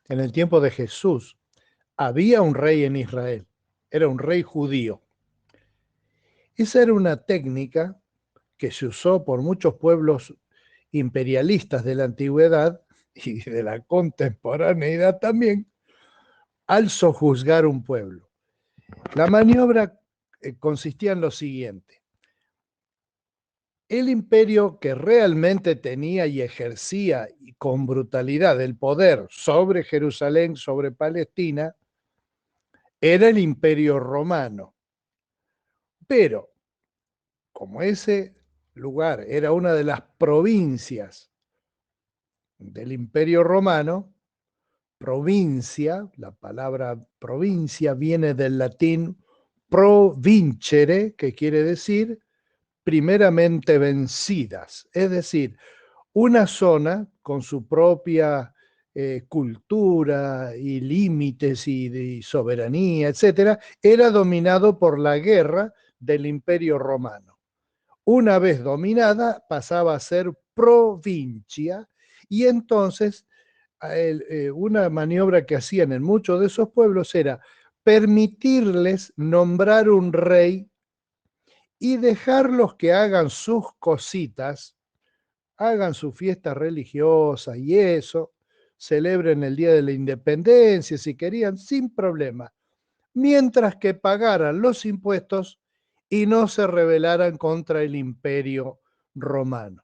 en el tiempo de Jesús, había un rey en Israel, era un rey judío. Esa era una técnica que se usó por muchos pueblos imperialistas de la antigüedad y de la contemporaneidad también, al sojuzgar un pueblo. La maniobra consistía en lo siguiente. El imperio que realmente tenía y ejercía con brutalidad el poder sobre Jerusalén, sobre Palestina, era el imperio romano. Pero, como ese lugar era una de las provincias del imperio romano, provincia, la palabra provincia viene del latín provincere, que quiere decir primeramente vencidas, es decir, una zona con su propia cultura y límites y soberanía, etcétera, era dominado por la guerra del Imperio Romano. Una vez dominada, pasaba a ser provincia y entonces una maniobra que hacían en muchos de esos pueblos era permitirles nombrar un rey y dejarlos que hagan sus cositas, hagan su fiesta religiosa y eso, celebren el Día de la Independencia si querían, sin problema, mientras que pagaran los impuestos y no se rebelaran contra el imperio romano.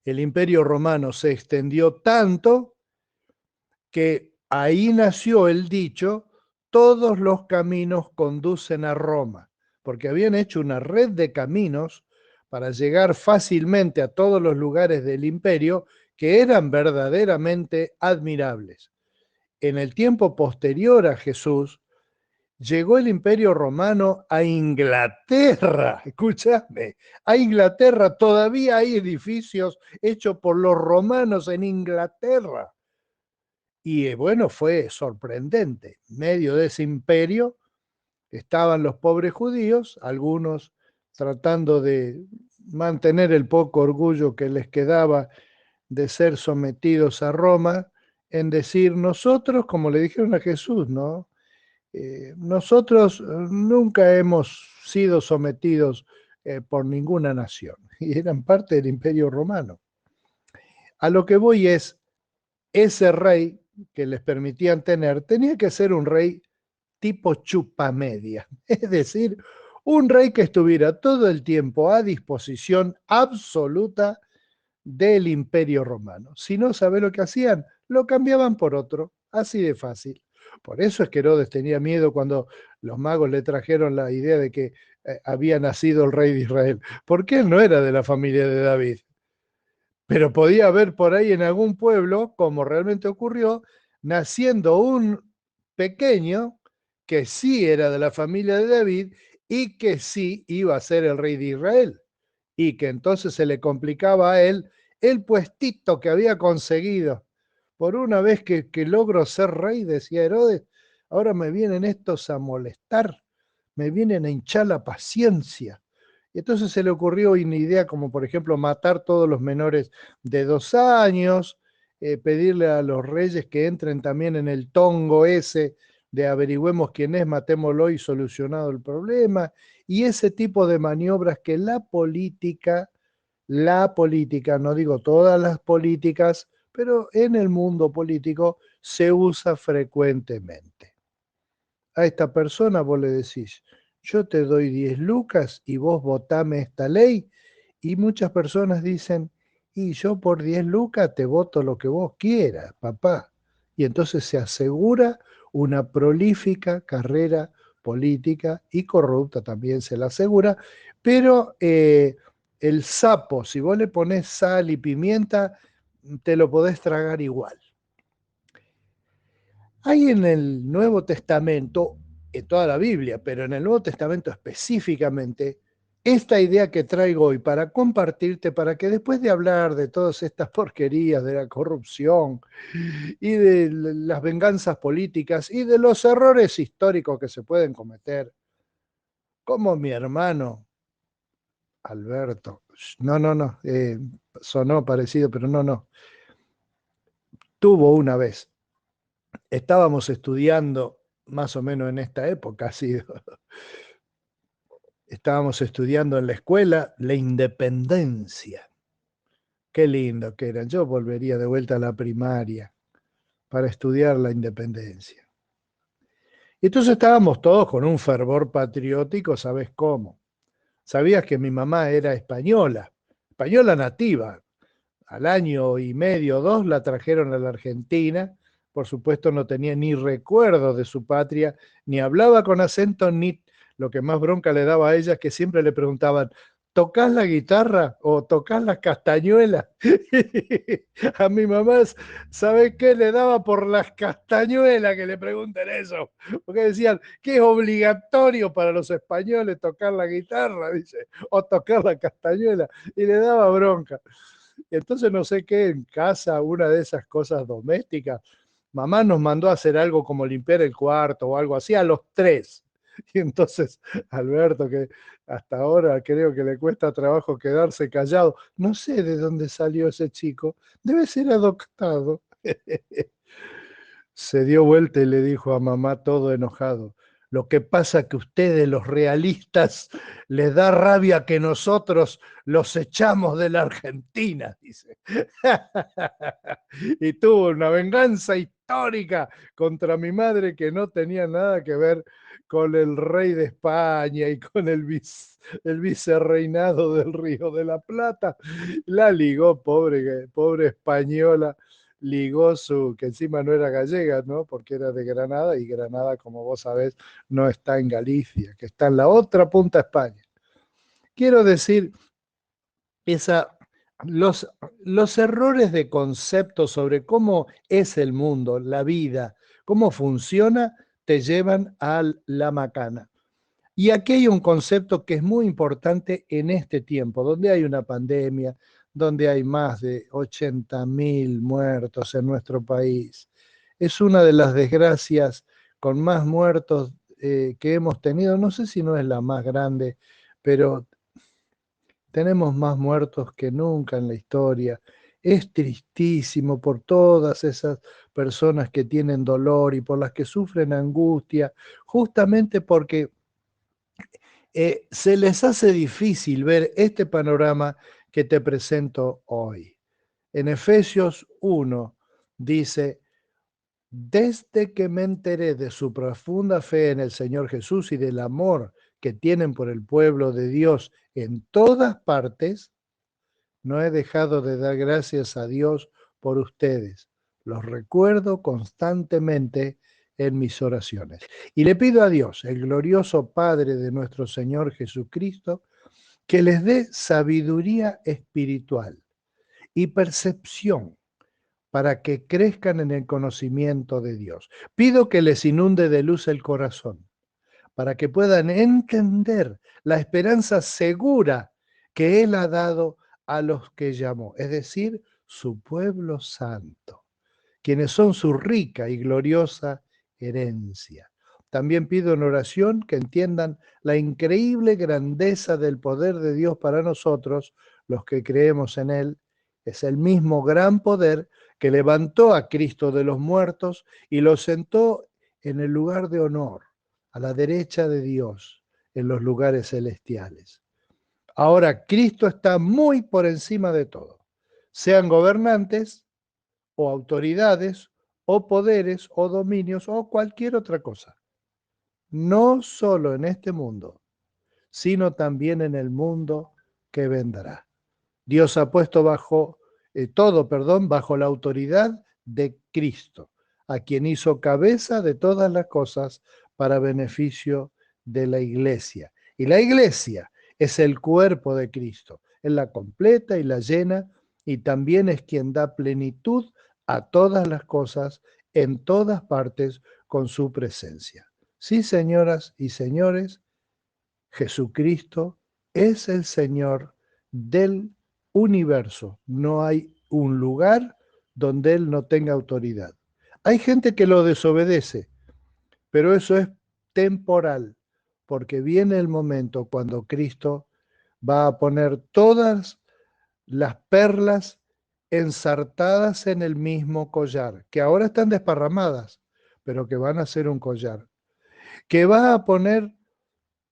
El imperio romano se extendió tanto que ahí nació el dicho, todos los caminos conducen a Roma, porque habían hecho una red de caminos para llegar fácilmente a todos los lugares del imperio que eran verdaderamente admirables. En el tiempo posterior a Jesús, llegó el imperio romano a Inglaterra, escúchame, a Inglaterra todavía hay edificios hechos por los romanos en Inglaterra. Y bueno, fue sorprendente. En medio de ese imperio estaban los pobres judíos, algunos tratando de mantener el poco orgullo que les quedaba de ser sometidos a Roma, en decir nosotros, como le dijeron a Jesús, ¿no? Nosotros nunca hemos sido sometidos por ninguna nación y eran parte del imperio romano. A lo que voy es, ese rey que les permitían tener tenía que ser un rey tipo chupamedia, es decir, un rey que estuviera todo el tiempo a disposición absoluta del imperio romano. Si no sabe lo que hacían, lo cambiaban por otro, así de fácil. Por eso es que Herodes tenía miedo cuando los magos le trajeron la idea de que había nacido el rey de Israel, porque él no era de la familia de David, pero podía haber por ahí en algún pueblo, como realmente ocurrió, naciendo un pequeño que sí era de la familia de David y que sí iba a ser el rey de Israel, y que entonces se le complicaba a él el puestito que había conseguido. Por una vez que logro ser rey, decía Herodes, ahora me vienen estos a molestar, me vienen a hinchar la paciencia. Y entonces se le ocurrió una idea como, por ejemplo, matar todos los menores de 2 años, pedirle a los reyes que entren también en el tongo ese de averigüemos quién es, matémoslo y solucionado el problema, y ese tipo de maniobras que la política, no digo todas las políticas, pero en el mundo político se usa frecuentemente. A esta persona vos le decís, yo te doy 10 lucas y vos votame esta ley, y muchas personas dicen, y yo por 10 lucas te voto lo que vos quieras, papá. Y entonces se asegura una prolífica carrera política y corrupta también se la asegura, pero el sapo, si vos le pones sal y pimienta, te lo podés tragar igual. Hay en el Nuevo Testamento, en toda la Biblia, pero en el Nuevo Testamento específicamente, esta idea que traigo hoy para compartirte, para que después de hablar de todas estas porquerías, de la corrupción y de las venganzas políticas y de los errores históricos que se pueden cometer, como mi hermano Alberto, no, sonó parecido, pero no, tuvo una vez. Estábamos estudiando, más o menos en esta época ha sido, estábamos estudiando en la escuela la independencia. Qué lindo que era. Yo volvería de vuelta a la primaria para estudiar la independencia. Y entonces estábamos todos con un fervor patriótico, ¿sabes cómo? Sabías que mi mamá era española, española nativa. Al año y medio, dos, la trajeron a la Argentina. Por supuesto, no tenía ni recuerdo de su patria, ni hablaba con acento, ni lo que más bronca le daba a ella es que siempre le preguntaban, ¿tocás la guitarra o tocás las castañuelas? A mi mamá, ¿sabe qué? Le daba por las castañuelas que le pregunten eso, porque decían que es obligatorio para los españoles tocar la guitarra, dice, o tocar la castañuela, y le daba bronca. Entonces no sé qué, en casa, una de esas cosas domésticas, mamá nos mandó a hacer algo como limpiar el cuarto o algo así a los tres. Y entonces Alberto, que hasta ahora creo que le cuesta trabajo quedarse callado, no sé de dónde salió ese chico, debe ser adoptado. Se dio vuelta y le dijo a mamá todo enojado, lo que pasa que ustedes los realistas les da rabia que nosotros los echamos de la Argentina, dice. Y tuvo una venganza histórica contra mi madre que no tenía nada que ver con el rey de España y con el vicerreinado del Río de la Plata. La ligó, pobre española, ligó que encima no era gallega, ¿no? Porque era de Granada, y Granada, como vos sabés, no está en Galicia, que está en la otra punta de España. Quiero decir, esa, los, los errores de concepto sobre cómo es el mundo, la vida, cómo funciona, te llevan a la macana. Y aquí hay un concepto que es muy importante en este tiempo, donde hay una pandemia, donde hay más de 80.000 muertos en nuestro país. Es una de las desgracias con más muertos que hemos tenido. No sé si no es la más grande, pero tenemos más muertos que nunca en la historia. Es tristísimo por todas esas personas que tienen dolor y por las que sufren angustia, justamente porque se les hace difícil ver este panorama que te presento hoy. En Efesios 1 dice, desde que me enteré de su profunda fe en el Señor Jesús y del amor que tienen por el pueblo de Dios en todas partes, no he dejado de dar gracias a Dios por ustedes. Los recuerdo constantemente en mis oraciones. Y le pido a Dios, el glorioso Padre de nuestro Señor Jesucristo, que les dé sabiduría espiritual y percepción para que crezcan en el conocimiento de Dios. Pido que les inunde de luz el corazón, para que puedan entender la esperanza segura que Él ha dado a los que llamó, es decir, su pueblo santo, quienes son su rica y gloriosa herencia. También pido en oración que entiendan la increíble grandeza del poder de Dios para nosotros, los que creemos en Él. Es el mismo gran poder que levantó a Cristo de los muertos y lo sentó en el lugar de honor, a la derecha de Dios, en los lugares celestiales. Ahora, Cristo está muy por encima de todo, sean gobernantes o autoridades o poderes o dominios o cualquier otra cosa. No solo en este mundo, sino también en el mundo que vendrá. Dios ha puesto bajo la autoridad de Cristo, a quien hizo cabeza de todas las cosas para beneficio de la iglesia. Y la iglesia es el cuerpo de Cristo, es la completa y la llena, y también es quien da plenitud a todas las cosas en todas partes con su presencia. Sí, señoras y señores, Jesucristo es el Señor del universo. No hay un lugar donde Él no tenga autoridad. Hay gente que lo desobedece, pero eso es temporal, porque viene el momento cuando Cristo va a poner todas las perlas ensartadas en el mismo collar, que ahora están desparramadas, pero que van a hacer un collar, que va a poner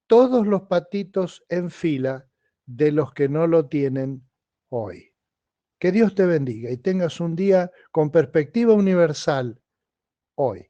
todos los patitos en fila de los que no lo tienen hoy. Que Dios te bendiga y tengas un día con perspectiva universal hoy.